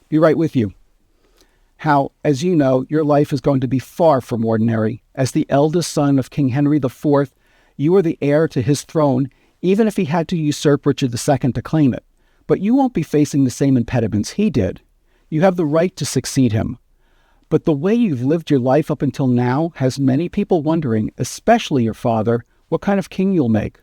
Be right with you. Hal, as you know, your life is going to be far from ordinary. As the eldest son of King Henry IV, you are the heir to his throne, even if he had to usurp Richard II to claim it. But you won't be facing the same impediments he did. You have the right to succeed him. But the way you've lived your life up until now has many people wondering, especially your father, what kind of king you'll make.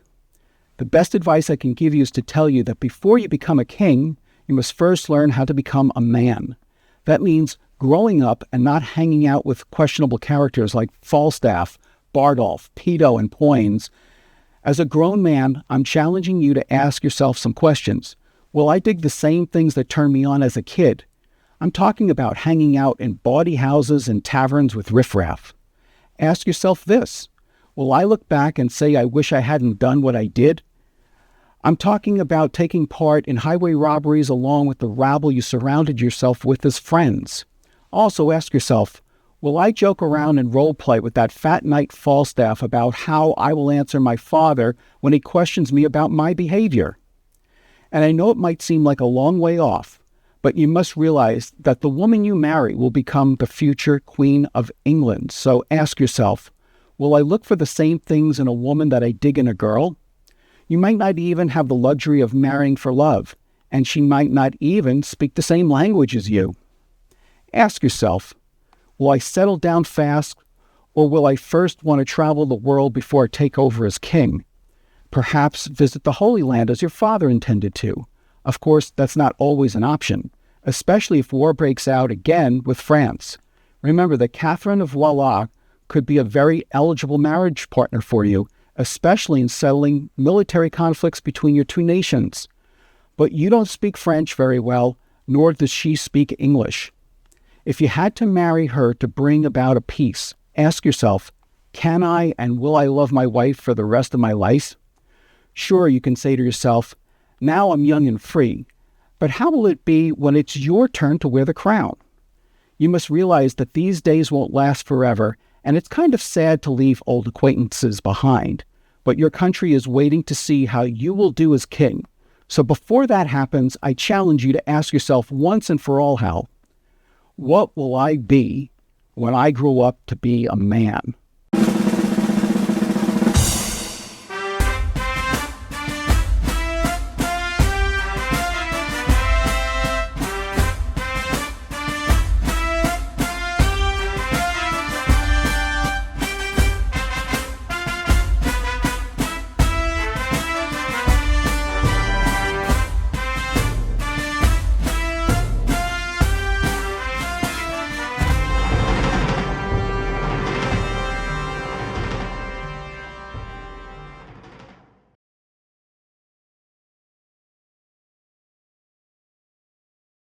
The best advice I can give you is to tell you that before you become a king, you must first learn how to become a man. That means growing up and not hanging out with questionable characters like Falstaff, Bardolph, Peto, and Poins. As a grown man, I'm challenging you to ask yourself some questions. Will I dig the same things that turned me on as a kid? I'm talking about hanging out in bawdy houses and taverns with riffraff. Ask yourself this. Will I look back and say I wish I hadn't done what I did? I'm talking about taking part in highway robberies along with the rabble you surrounded yourself with as friends. Also ask yourself, will I joke around and role-play with that fat knight Falstaff about how I will answer my father when he questions me about my behavior? And I know it might seem like a long way off, but you must realize that the woman you marry will become the future Queen of England. So ask yourself, will I look for the same things in a woman that I dig in a girl? You might not even have the luxury of marrying for love, and she might not even speak the same language as you. Ask yourself, will I settle down fast, or will I first want to travel the world before I take over as king? Perhaps visit the Holy Land as your father intended to. Of course, that's not always an option, especially if war breaks out again with France. Remember that Catherine of Valois could be a very eligible marriage partner for you, especially in settling military conflicts between your two nations. But you don't speak French very well, nor does she speak English. If you had to marry her to bring about a peace, ask yourself, can I and will I love my wife for the rest of my life? Sure, you can say to yourself, now I'm young and free, but how will it be when it's your turn to wear the crown? You must realize that these days won't last forever, and it's kind of sad to leave old acquaintances behind, but your country is waiting to see how you will do as king. So before that happens, I challenge you to ask yourself once and for all, Hal, what will I be when I grow up to be a man?